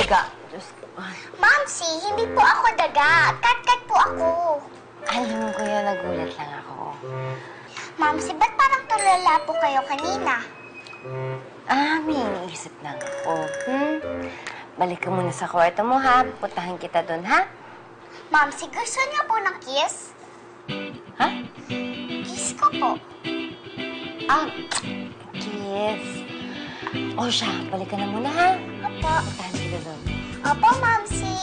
daga. Diyos ko. Mamsi, hindi po ako daga. Kat-kat po ako. Alam ko yun, nagulat lang ako. Mamsi, ba't parang tulala po kayo kanina? May iniisip lang ako. Balik ka muna sa kwarto mo, ha? Puntahan kita doon, ha? Mamsi, gusto niyo po ng kiss? Ha? Kiss ko po. Kiss. O siya, balik ka na muna, ha? Opo. Puntahan kita doon. Opo, Mamsi.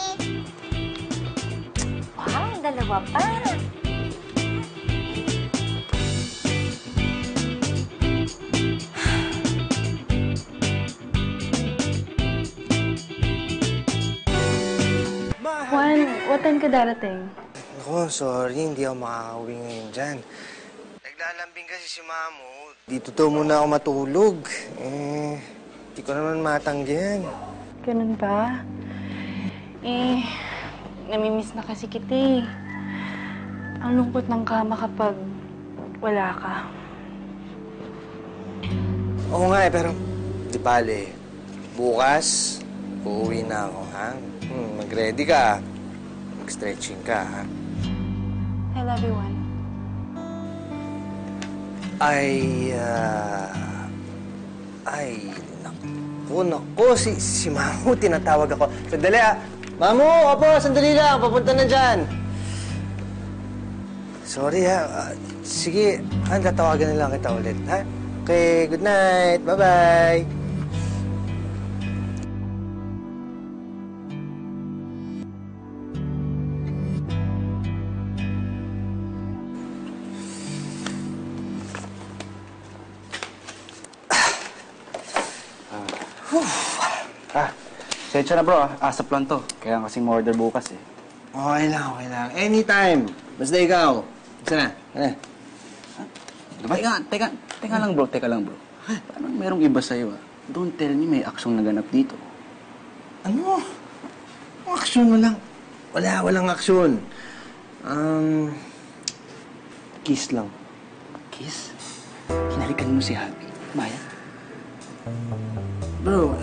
Wow, dalawa pa. Juan, what time ka darating? Ako, sorry, hindi ako makakauwi ngayon dyan. Naglalambing kasi si Mamo. Dito to muna ako matulog. Hindi ko naman matanggihan. Ganun ba? Namimiss na kasi kita eh. Ang lungkot ng kama kapag wala ka. Oo nga pero di bale. Bukas, uuwi na ako, ha? Mag-ready ka. Mag-stretching ka, ha? I love you, Juan. Naku, si Mamu, tinatawag ako. Sandali, Mamu, opo, sandali lang, papunta na dyan. Sorry, ha. Sige, tatawagan na lang kita ulit, ha? Okay, good night. Bye-bye. Sensya na bro, asap lang to. Kaya kasing order bukas eh. Okay lang. Anytime. Basta ikaw. Basta na. Teka lang bro. Parang merong iba sa'yo ah. Don't tell me may aksyong naganap dito. Ano? Aksyon mo lang. Walang aksyon. Kiss lang. Kiss? Hinalikan mo si Happy. Maya? Bro,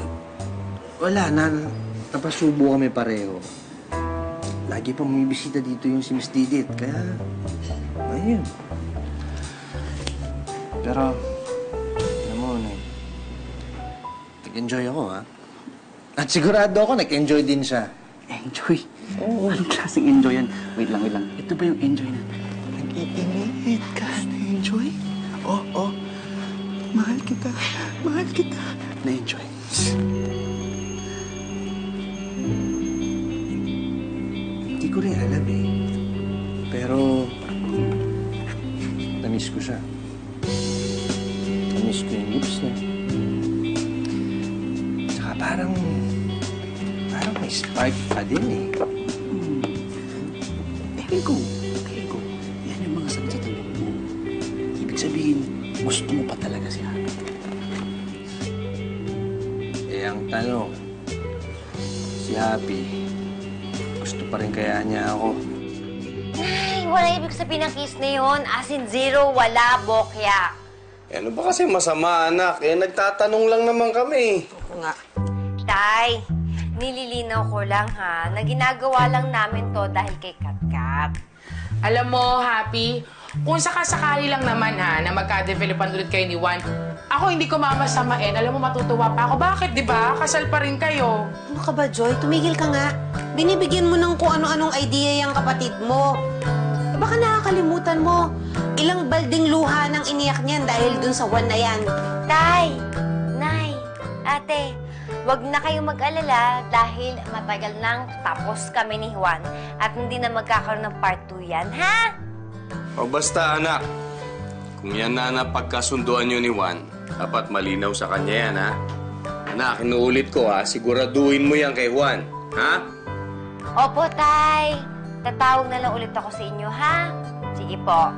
wala na. Napasubo kami pareho. Lagi pa may bisita dito yung si Miss Didit. Kaya, ayun. Pero, alam mo, nag-enjoy ako, ha? At sigurado ako, nag-enjoy din siya. Enjoy? Oo. Anong klaseng enjoy yan? Wait lang. Ito ba yung enjoy na? Nag-iinit ka. Na-enjoy? Oo. Mahal kita. Na-enjoy. Hindi ko rin alam eh. Pero, na-miss ko siya. Na-miss ko yung lips niya. Tsaka parang may spark pa din eh. Ego. Yan yung mga sagot sa tanong mo. Ibig sabihin, gusto mo pa talaga si Happy. Ang tanong, si Happy, gusto pa rin kaya niya ako? Ay, wala ibig sabihin ng kiss na yun. As in zero, wala, bokya. Ano ba kasi masama, anak? Nagtatanong lang naman kami. Oo nga. Tay, nililinaw ko lang ha, na ginagawa lang namin to dahil kay Katkat. Alam mo, Happy, kung sakasakali lang naman ha, na magka-developan ulit kayo ni Juan, ako hindi ko mamasamain. Alam mo, matutuwa pa ako. Bakit, di ba? Kasal pa rin kayo. Ano ka ba, Joy? Tumigil ka nga. Binibigyan mo ng kung ano-anong idea yung kapatid mo. Baka nakakalimutan mo. Ilang balding luha nang iniyak niyan dahil dun sa Juan na yan. Tay, Nay, Ate, wag na kayong mag-alala dahil matagal nang tapos kami ni Juan at hindi na magkakaroon ng part 2 yan, ha? O basta, anak. Kung yan na napagkasunduan nyo ni Juan, dapat malinaw sa kanya yan, ha? Anak, inuulit ko, ha? Siguraduhin mo yan kay Juan, ha? Opo, Tay. Tatawag na lang ulit ako sa inyo, ha? Sige po.